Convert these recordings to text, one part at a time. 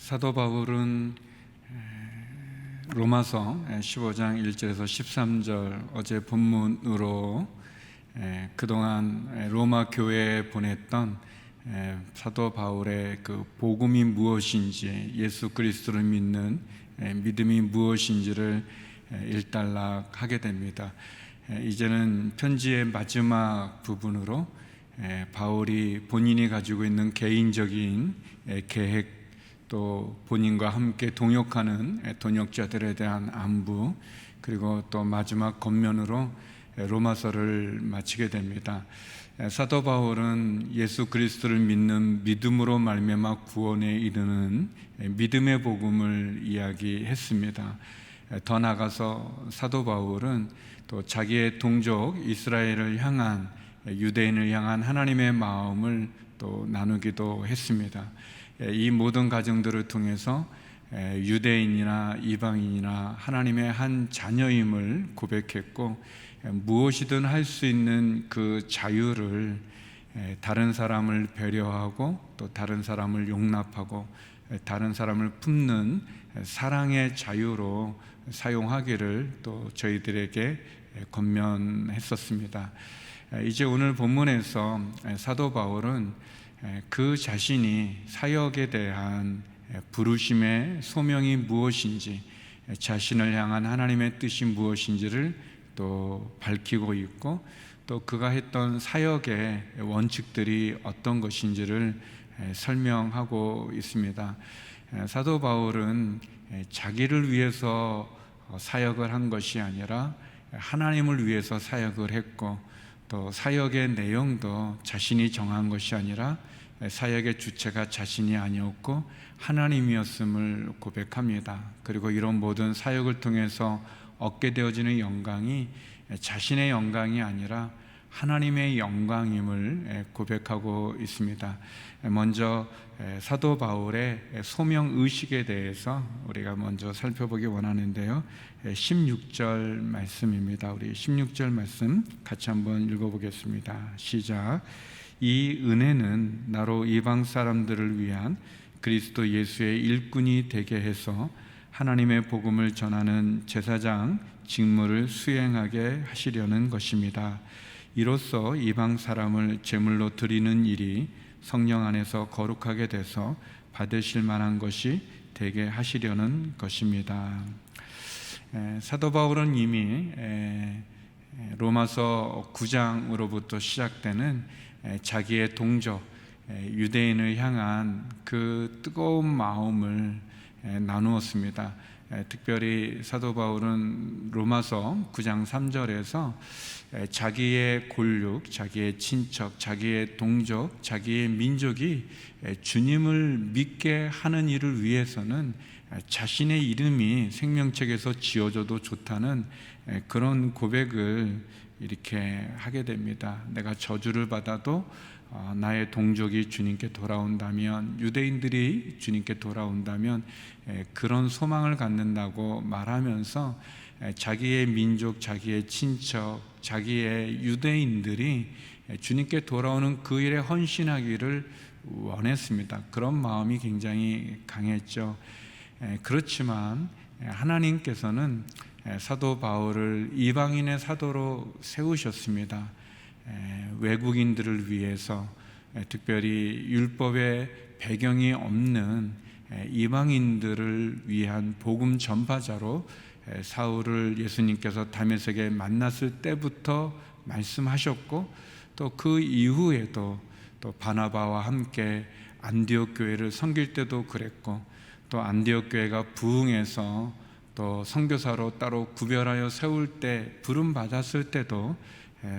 사도 바울은 로마서 15장 1절에서 13절 어제 본문으로 그동안 로마 교회에 보냈던 사도 바울의 그 복음이 무엇인지, 예수 그리스도를 믿는 믿음이 무엇인지를 일단락하게 됩니다. 이제는 편지의 마지막 부분으로 바울이 본인이 가지고 있는 개인적인 계획, 또 본인과 함께 동역하는 동역자들에 대한 안부, 그리고 또 마지막 겉면으로 로마서를 마치게 됩니다. 사도 바울은 예수 그리스도를 믿는 믿음으로 말미암아 구원에 이르는 믿음의 복음을 이야기했습니다. 더 나아가서 사도 바울은 또 자기의 동족 이스라엘을 향한, 유대인을 향한 하나님의 마음을 또 나누기도 했습니다. 이 모든 과정들을 통해서 유대인이나 이방인이나 하나님의 한 자녀임을 고백했고, 무엇이든 할 수 있는 그 자유를 다른 사람을 배려하고 또 다른 사람을 용납하고 다른 사람을 품는 사랑의 자유로 사용하기를 또 저희들에게 권면했었습니다. 이제 오늘 본문에서 사도 바울은 그 자신이 사역에 대한 부르심의 소명이 무엇인지, 자신을 향한 하나님의 뜻이 무엇인지를 또 밝히고 있고, 또 그가 했던 사역의 원칙들이 어떤 것인지를 설명하고 있습니다. 사도 바울은 자기를 위해서 사역을 한 것이 아니라 하나님을 위해서 사역을 했고, 또 사역의 내용도 자신이 정한 것이 아니라 사역의 주체가 자신이 아니었고 하나님이었음을 고백합니다. 그리고 이런 모든 사역을 통해서 얻게 되어지는 영광이 자신의 영광이 아니라 하나님의 영광임을 고백하고 있습니다. 먼저 사도 바울의 소명의식에 대해서 우리가 먼저 살펴보기 원하는데요, 16절 말씀입니다. 우리 16절 말씀 같이 한번 읽어보겠습니다. 시작. 이 은혜는 나로 이방 사람들을 위한 그리스도 예수의 일꾼이 되게 해서 하나님의 복음을 전하는 제사장 직무를 수행하게 하시려는 것입니다. 이로써 이방 사람을 제물로 드리는 일이 성령 안에서 거룩하게 돼서 받으실 만한 것이 되게 하시려는 것입니다. 사도 바울은 이미 로마서 9장으로부터 시작되는 자기의 동족 유대인을 향한 그 뜨거운 마음을 나누었습니다. 특별히 사도 바울은 로마서 9장 3절에서 자기의 골육, 자기의 친척, 자기의 동족, 자기의 민족이 주님을 믿게 하는 일을 위해서는 자신의 이름이 생명책에서 지어져도 좋다는 그런 고백을 이렇게 하게 됩니다. 내가 저주를 받아도 나의 동족이 주님께 돌아온다면, 유대인들이 주님께 돌아온다면 그런 소망을 갖는다고 말하면서 자기의 민족, 자기의 친척, 자기의 유대인들이 주님께 돌아오는 그 일에 헌신하기를 원했습니다. 그런 마음이 굉장히 강했죠. 그렇지만 하나님께서는 사도 바울을 이방인의 사도로 세우셨습니다. 외국인들을 위해서, 특별히 율법의 배경이 없는 이방인들을 위한 복음 전파자로 사울을 예수님께서 다메섹에 만났을 때부터 말씀하셨고, 또 그 이후에도 또 바나바와 함께 안디옥 교회를 섬길 때도 그랬고, 또 안디옥 교회가 부흥해서 또 선교사로 따로 구별하여 세울 때, 부름 받았을 때도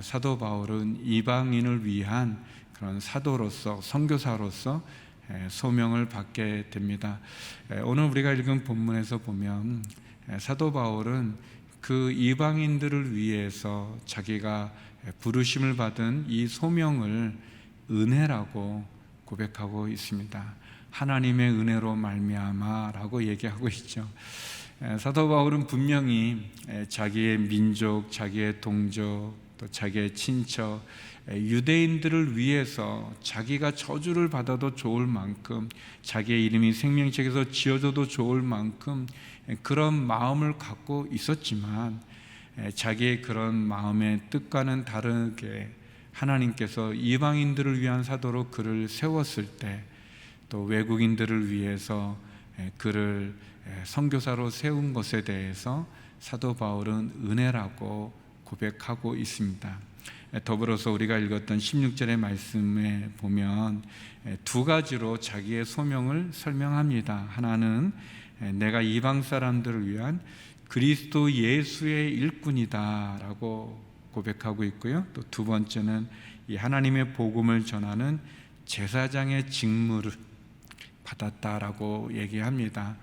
사도 바울은 이방인을 위한 그런 사도로서, 선교사로서 소명을 받게 됩니다. 오늘 우리가 읽은 본문에서 보면 사도 바울은 그 이방인들을 위해서 자기가 부르심을 받은 이 소명을 은혜라고 고백하고 있습니다. 하나님의 은혜로 말미암아라고 얘기하고 있죠. 사도 바울은 분명히 자기의 민족, 자기의 동족, 또 자기의 친척, 유대인들을 위해서 자기가 저주를 받아도 좋을 만큼, 자기의 이름이 생명책에서 지어져도 좋을 만큼 그런 마음을 갖고 있었지만, 자기의 그런 마음의 뜻과는 다르게 하나님께서 이방인들을 위한 사도로 그를 세웠을 때, 또 외국인들을 위해서 그를 선교사로 세운 것에 대해서 사도 바울은 은혜라고 고백하고 있습니다. 더불어서 우리가 읽었던 16절의 말씀에 보면 두 가지로 자기의 소명을 설명합니다. 하나는 내가 이방 사람들을 위한 그리스도 예수의 일꾼이다 라고 고백하고 있고요. 또 두 번째는 이 하나님의 복음을 전하는 제사장의 직무를 받았다라고 얘기합니다.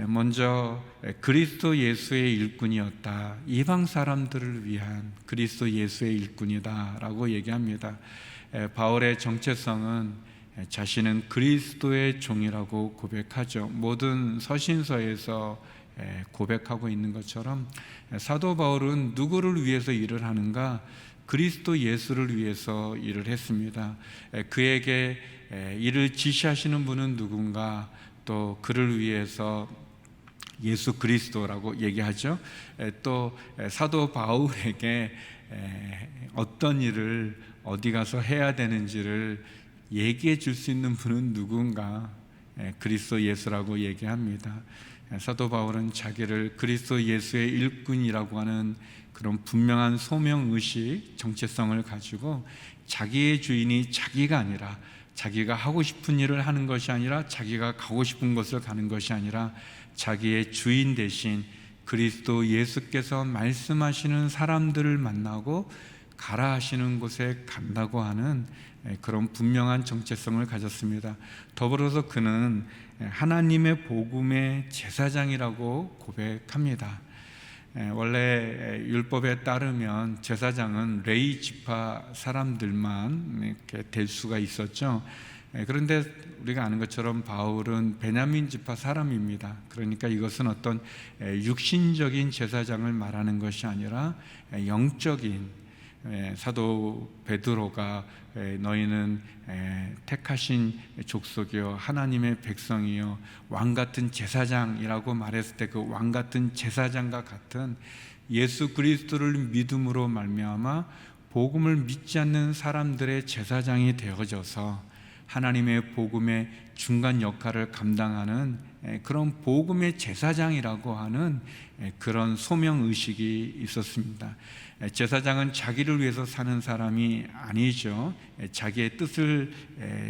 먼저 그리스도 예수의 일꾼이었다, 이방 사람들을 위한 그리스도 예수의 일꾼이다 라고 얘기합니다. 바울의 정체성은 자신은 그리스도의 종이라고 고백하죠. 모든 서신서에서 고백하고 있는 것처럼 사도 바울은 누구를 위해서 일을 하는가? 그리스도 예수를 위해서 일을 했습니다. 그에게 일을 지시하시는 분은 누군가? 또 그를 위해서 예수 그리스도라고 얘기하죠. 또 사도 바울에게 어떤 일을 어디 가서 해야 되는지를 얘기해 줄 수 있는 분은 누군가? 그리스도 예수라고 얘기합니다. 사도 바울은 자기를 그리스도 예수의 일꾼이라고 하는 그런 분명한 소명의식, 정체성을 가지고 자기의 주인이 자기가 아니라, 자기가 하고 싶은 일을 하는 것이 아니라, 자기가 가고 싶은 곳을 가는 것이 아니라 자기의 주인 대신 그리스도 예수께서 말씀하시는 사람들을 만나고 가라 하시는 곳에 간다고 하는 그런 분명한 정체성을 가졌습니다. 더불어서 그는 하나님의 복음의 제사장이라고 고백합니다. 원래 율법에 따르면 제사장은 레위 지파 사람들만 이렇게 될 수가 있었죠. 그런데 우리가 아는 것처럼 바울은 베냐민 지파 사람입니다. 그러니까 이것은 어떤 육신적인 제사장을 말하는 것이 아니라 영적인, 사도 베드로가 너희는 택하신 족속이요 하나님의 백성이요 왕같은 제사장이라고 말했을 때 그 왕같은 제사장과 같은 예수 그리스도를 믿음으로 말미암아 복음을 믿지 않는 사람들의 제사장이 되어져서 하나님의 복음의 중간 역할을 감당하는 그런 복음의 제사장이라고 하는 그런 소명의식이 있었습니다. 제사장은 자기를 위해서 사는 사람이 아니죠. 자기의 뜻을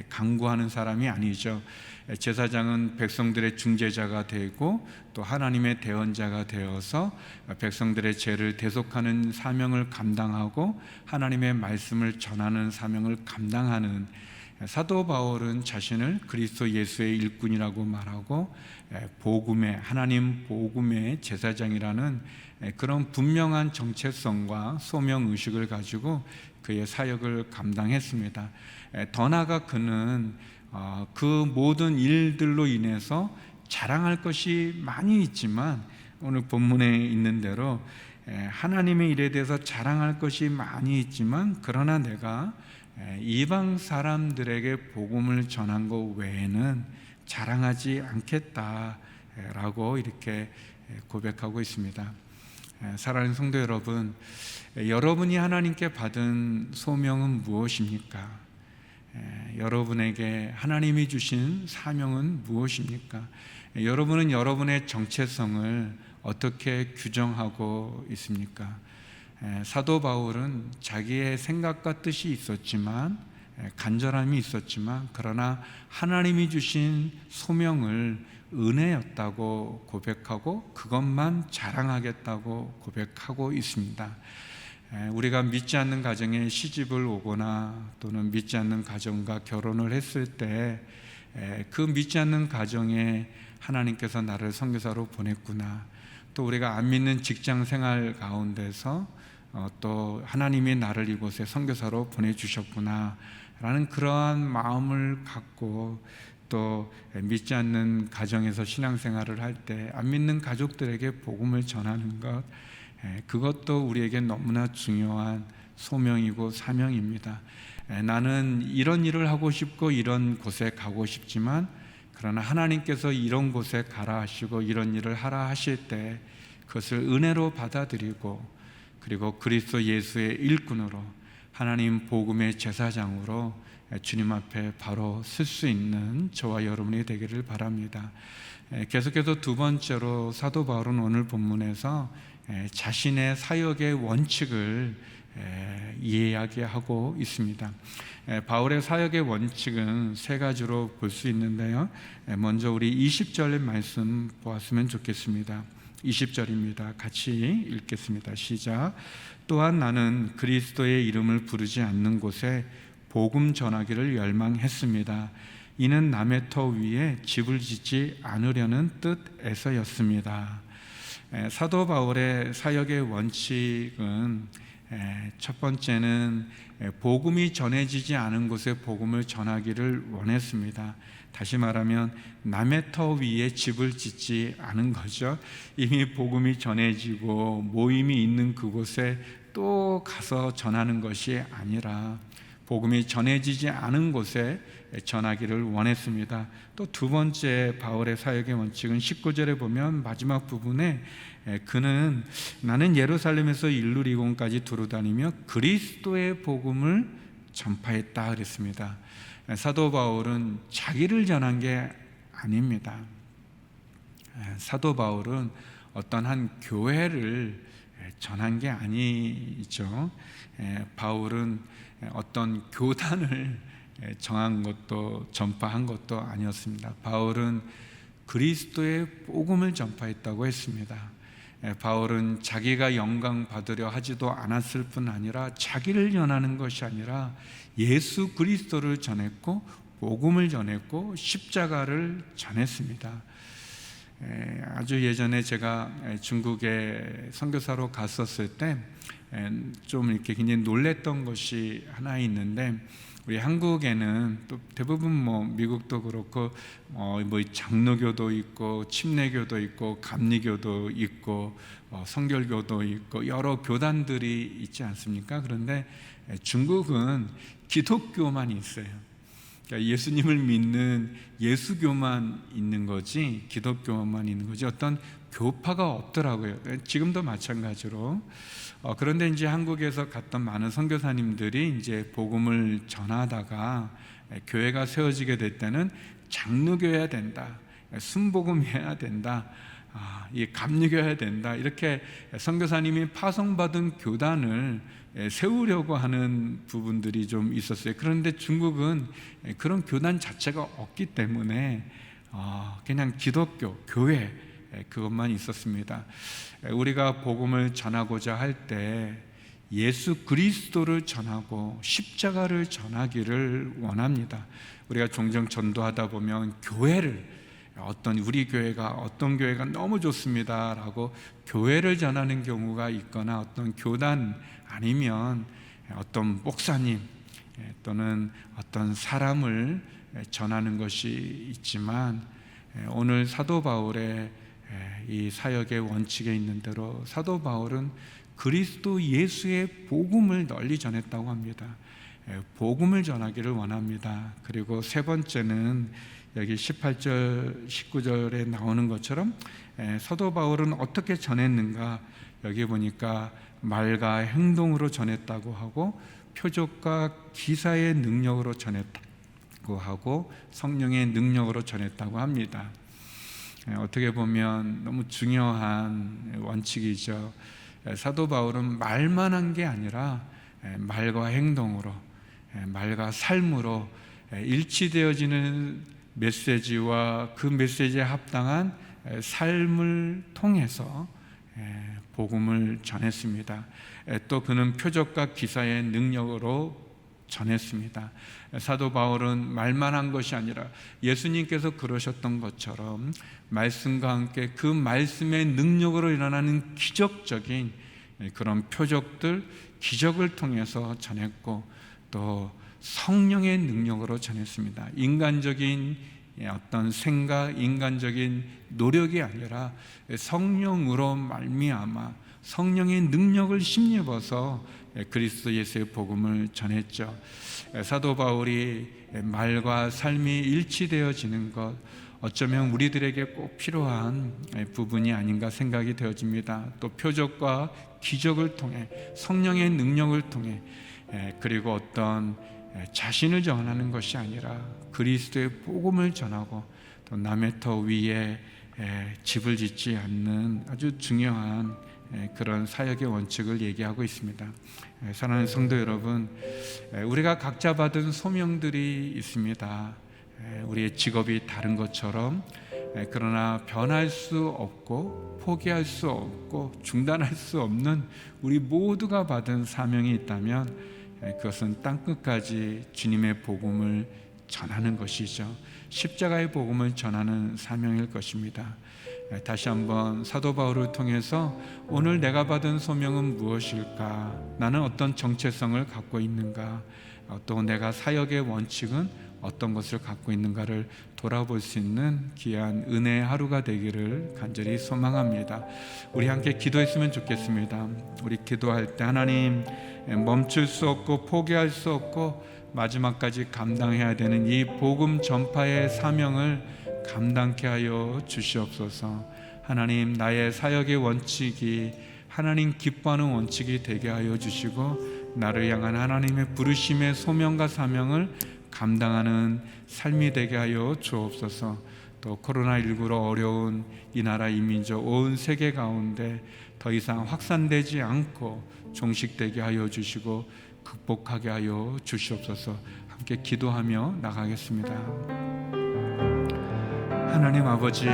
강구하는 사람이 아니죠. 제사장은 백성들의 중재자가 되고 또 하나님의 대언자가 되어서 백성들의 죄를 대속하는 사명을 감당하고 하나님의 말씀을 전하는 사명을 감당하는, 사도 바울은 자신을 그리스도 예수의 일꾼이라고 말하고 복음의, 하나님 복음의 제사장이라는 그런 분명한 정체성과 소명의식을 가지고 그의 사역을 감당했습니다. 더 나아가 그는 그 모든 일들로 인해서 자랑할 것이 많이 있지만, 오늘 본문에 있는 대로 하나님의 일에 대해서 자랑할 것이 많이 있지만, 그러나 내가 이방 사람들에게 복음을 전한 것 외에는 자랑하지 않겠다라고 이렇게 고백하고 있습니다. 사랑하는 성도 여러분, 여러분이 하나님께 받은 소명은 무엇입니까? 여러분에게 하나님이 주신 사명은 무엇입니까? 여러분은 여러분의 정체성을 어떻게 규정하고 있습니까? 사도 바울은 자기의 생각과 뜻이 있었지만, 간절함이 있었지만, 그러나 하나님이 주신 소명을 은혜였다고 고백하고 그것만 자랑하겠다고 고백하고 있습니다. 우리가 믿지 않는 가정에 시집을 오거나 또는 믿지 않는 가정과 결혼을 했을 때 그 믿지 않는 가정에 하나님께서 나를 선교사로 보냈구나, 또 우리가 안 믿는 직장 생활 가운데서 또 하나님이 나를 이곳에 선교사로 보내주셨구나 라는 그러한 마음을 갖고, 또 믿지 않는 가정에서 신앙생활을 할 때 안 믿는 가족들에게 복음을 전하는 것, 그것도 우리에게 너무나 중요한 소명이고 사명입니다. 나는 이런 일을 하고 싶고 이런 곳에 가고 싶지만, 그러나 하나님께서 이런 곳에 가라 하시고 이런 일을 하라 하실 때 그것을 은혜로 받아들이고, 그리고 그리스도 예수의 일꾼으로 하나님 복음의 제사장으로 주님 앞에 바로 설 수 있는 저와 여러분이 되기를 바랍니다. 계속해서 두 번째로 사도 바울은 오늘 본문에서 자신의 사역의 원칙을 이야기하고 있습니다. 바울의 사역의 원칙은 세 가지로 볼 수 있는데요. 먼저 우리 20절 말씀 보았으면 좋겠습니다. 20절입니다. 같이 읽겠습니다. 시작. 또한 나는 그리스도의 이름을 부르지 않는 곳에 복음 전하기를 열망했습니다. 이는 남의 터 위에 집을 짓지 않으려는 뜻에서였습니다. 사도 바울의 사역의 원칙은 첫 번째는 복음이 전해지지 않은 곳에 복음을 전하기를 원했습니다. 다시 말하면 남의 터 위에 집을 짓지 않은 거죠. 이미 복음이 전해지고 모임이 있는 그곳에 또 가서 전하는 것이 아니라 복음이 전해지지 않은 곳에 전하기를 원했습니다. 또 두 번째 바울의 사역의 원칙은 19절에 보면 마지막 부분에 그는 나는 예루살렘에서 일루리곤까지 두루다니며 그리스도의 복음을 전파했다 그랬습니다. 사도 바울은 자기를 전한 게 아닙니다. 사도 바울은 어떤 한 교회를 전한 게 아니죠. 바울은 어떤 교단을 정한 것도 전파한 것도 아니었습니다. 바울은 그리스도의 복음을 전파했다고 했습니다. 바울은 자기가 영광 받으려 하지도 않았을 뿐 아니라 자기를 전하는 것이 아니라 예수 그리스도를 전했고 복음을 전했고 십자가를 전했습니다. 아주 예전에 제가 중국에 선교사로 갔었을 때 좀 이렇게 굉장히 놀랬던 것이 하나 있는데, 우리 한국에는 또 대부분 미국도 그렇고 장로교도 있고 침례교도 있고 감리교도 있고 성결교도 있고 여러 교단들이 있지 않습니까? 그런데 중국은 기독교만 있어요. 그러니까 예수님을 믿는 예수교만 있는 거지 기독교만 있는 거지 어떤 교파가 없더라고요. 지금도 마찬가지로. 그런데 이제 한국에서 갔던 많은 선교사님들이 이제 복음을 전하다가 교회가 세워지게 될 때는 장로교해야 된다, 순복음해야 된다, 감리교해야 된다, 이렇게 선교사님이 파송받은 교단을 세우려고 하는 부분들이 좀 있었어요. 그런데 중국은 그런 교단 자체가 없기 때문에 그냥 기독교, 교회 그것만 있었습니다. 우리가 복음을 전하고자 할 때 예수 그리스도를 전하고 십자가를 전하기를 원합니다. 우리가 종종 전도하다 보면 교회를 우리 교회가 어떤 교회가 너무 좋습니다 라고 교회를 전하는 경우가 있거나 어떤 교단 아니면 어떤 목사님 또는 어떤 사람을 전하는 것이 있지만, 오늘 사도 바울의 이 사역의 원칙에 있는 대로 사도 바울은 그리스도 예수의 복음을 널리 전했다고 합니다. 복음을 전하기를 원합니다. 그리고 세 번째는 여기 18절 19절에 나오는 것처럼 사도 바울은 어떻게 전했는가, 여기 보니까 말과 행동으로 전했다고 하고 표적과 기사의 능력으로 전했다고 하고 성령의 능력으로 전했다고 합니다. 어떻게 보면 너무 중요한 원칙이죠. 사도 바울은 말만 한 게 아니라 말과 행동으로, 말과 삶으로 일치되어지는 메시지와 그 메시지에 합당한 삶을 통해서 복음을 전했습니다. 또 그는 표적과 기사의 능력으로 전했습니다. 사도 바울은 말만 한 것이 아니라 예수님께서 그러셨던 것처럼 말씀과 함께 그 말씀의 능력으로 일어나는 기적적인 그런 표적들, 기적을 통해서 전했고 또 성령의 능력으로 전했습니다. 인간적인 어떤 생각, 인간적인 노력이 아니라 성령으로 말미암아 성령의 능력을 힘입어서 그리스도 예수의 복음을 전했죠. 사도 바울이 말과 삶이 일치되어지는 것, 어쩌면 우리들에게 꼭 필요한 부분이 아닌가 생각이 되어집니다. 또 표적과 기적을 통해, 성령의 능력을 통해, 그리고 어떤 자신을 전하는 것이 아니라 그리스도의 복음을 전하고 또 남의 터 위에 집을 짓지 않는 아주 중요한 그런 사역의 원칙을 얘기하고 있습니다. 사랑하는 성도 여러분, 우리가 각자 받은 소명들이 있습니다. 우리의 직업이 다른 것처럼, 그러나 변할 수 없고 포기할 수 없고 중단할 수 없는 우리 모두가 받은 사명이 있다면 그것은 땅끝까지 주님의 복음을 전하는 것이죠. 십자가의 복음을 전하는 사명일 것입니다. 다시 한번 사도 바울을 통해서 오늘 내가 받은 소명은 무엇일까? 나는 어떤 정체성을 갖고 있는가? 또 내가 사역의 원칙은 어떤 것을 갖고 있는가를 돌아볼 수 있는 귀한 은혜의 하루가 되기를 간절히 소망합니다. 우리 함께 기도했으면 좋겠습니다. 우리 기도할 때 하나님, 멈출 수 없고 포기할 수 없고 마지막까지 감당해야 되는 이 복음 전파의 사명을 감당케 하여 주시옵소서. 하나님, 나의 사역의 원칙이 하나님 기뻐하는 원칙이 되게 하여 주시고 나를 향한 하나님의 부르심의 소명과 사명을 감당하는 삶이 되게 하여 주옵소서. 또 코로나19로 어려운 이 나라 이 민족 온 세계 가운데 더 이상 확산되지 않고 종식되게 하여 주시고 극복하게 하여 주시옵소서. 함께 기도하며 나가겠습니다. 하나님 아버지,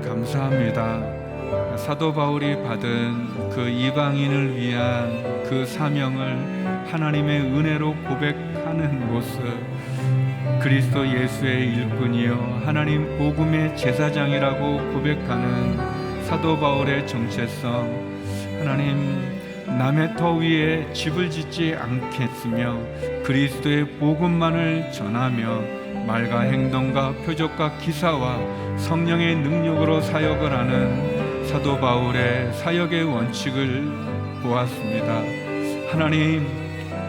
감사합니다. 사도 바울이 받은 그 이방인을 위한 그 사명을 하나님의 은혜로 고백하는 모습, 그리스도 예수의 일꾼이요 하나님 복음의 제사장이라고 고백하는 사도 바울의 정체성, 하나님 남의 터 위에 집을 짓지 않겠으며 그리스도의 복음만을 전하며 말과 행동과 표적과 기사와 성령의 능력으로 사역을 하는 사도 바울의 사역의 원칙을 보았습니다. 하나님,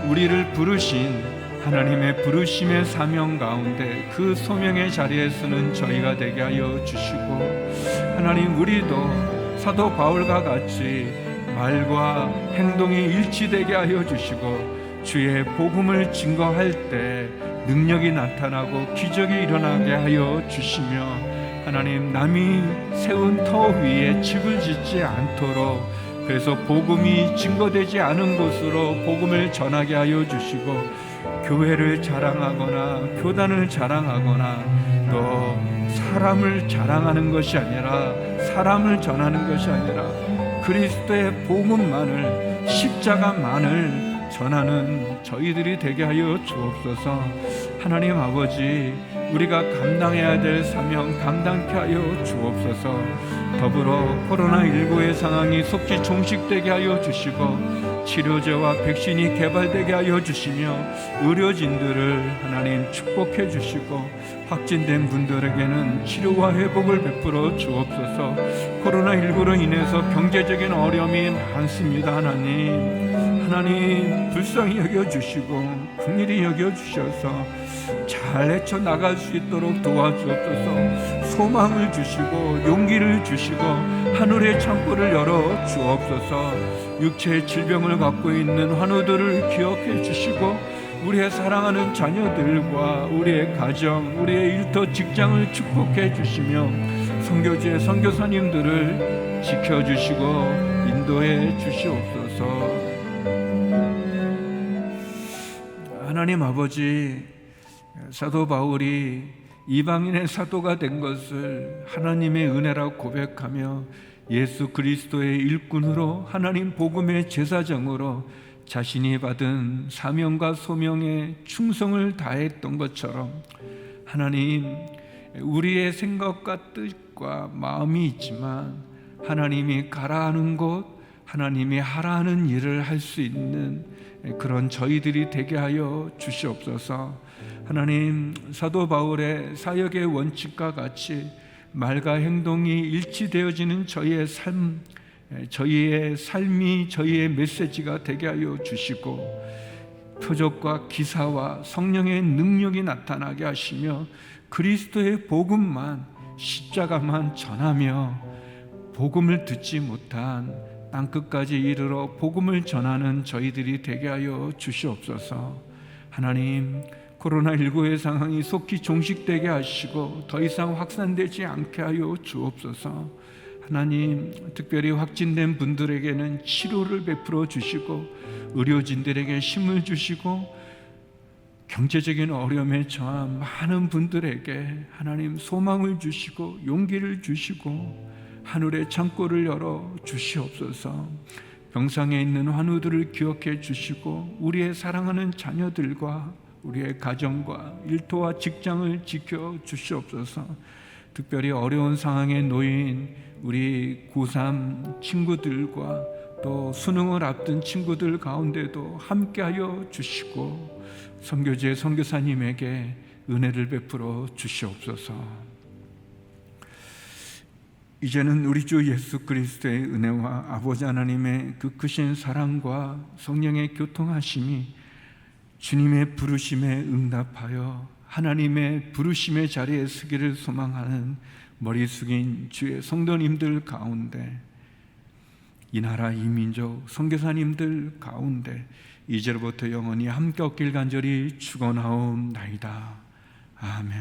우리를 부르신 하나님의 부르심의 사명 가운데 그 소명의 자리에 서는 저희가 되게 하여 주시고, 하나님, 우리도 사도 바울과 같이 말과 행동이 일치되게 하여 주시고 주의 복음을 증거할 때 능력이 나타나고 기적이 일어나게 하여 주시며, 하나님, 남이 세운 터 위에 집을 짓지 않도록, 그래서 복음이 증거되지 않은 곳으로 복음을 전하게 하여 주시고, 교회를 자랑하거나 교단을 자랑하거나 또 사람을 자랑하는 것이 아니라, 사람을 전하는 것이 아니라 그리스도의 복음만을, 십자가만을 전하는 저희들이 되게 하여 주옵소서. 하나님 아버지, 우리가 감당해야 될 사명 감당케 하여 주옵소서. 더불어 코로나19의 상황이 속히 종식되게 하여 주시고 치료제와 백신이 개발되게 하여 주시며 의료진들을 하나님 축복해 주시고 확진된 분들에게는 치료와 회복을 베풀어 주옵소서. 코로나19로 인해서 경제적인 어려움이 많습니다. 하나님 불쌍히 여겨주시고 긍휼히 여겨주셔서 잘 헤쳐나갈 수 있도록 도와주옵소서. 소망을 주시고 용기를 주시고 하늘의 창고를 열어 주옵소서. 육체의 질병을 갖고 있는 환우들을 기억해 주시고 우리의 사랑하는 자녀들과 우리의 가정, 우리의 일터, 직장을 축복해 주시며 선교지의 선교사님들을 지켜주시고 인도해 주시옵소서. 하나님 아버지, 사도 바울이 이방인의 사도가 된 것을 하나님의 은혜라고 고백하며 예수 그리스도의 일꾼으로 하나님 복음의 제사장으로 자신이 받은 사명과 소명에 충성을 다했던 것처럼, 하나님, 우리의 생각과 뜻과 마음이 있지만 하나님이 가라 하는 곳, 하나님이 하라 하는 일을 할 수 있는 그런 저희들이 되게 하여 주시옵소서. 하나님, 사도 바울의 사역의 원칙과 같이 말과 행동이 일치되어지는 저희의 삶, 저희의 삶이 저희의 메시지가 되게 하여 주시고, 표적과 기사와 성령의 능력이 나타나게 하시며, 그리스도의 복음만, 십자가만 전하며 복음을 듣지 못한 땅끝까지 이르러 복음을 전하는 저희들이 되게 하여 주시옵소서. 하나님, 코로나19의 상황이 속히 종식되게 하시고 더 이상 확산되지 않게 하여 주옵소서. 하나님, 특별히 확진된 분들에게는 치료를 베풀어 주시고, 의료진들에게 힘을 주시고, 경제적인 어려움에 처한 많은 분들에게 하나님 소망을 주시고 용기를 주시고 하늘의 창고를 열어 주시옵소서. 병상에 있는 환우들을 기억해 주시고, 우리의 사랑하는 자녀들과 우리의 가정과 일터와 직장을 지켜 주시옵소서. 특별히 어려운 상황에 놓인 우리 고3 친구들과 또 수능을 앞둔 친구들 가운데도 함께하여 주시고, 선교제 선교사님에게 은혜를 베풀어 주시옵소서. 이제는 우리 주 예수 그리스도의 은혜와 아버지 하나님의 그 크신 사랑과 성령의 교통하심이 주님의 부르심에 응답하여 하나님의 부르심의 자리에 서기를 소망하는 머리 숙인 주의 성도님들 가운데, 이 나라 이 민족 선교사님들 가운데 이제로부터 영원히 함께 없길 간절히 축원하옵나이다. 아멘.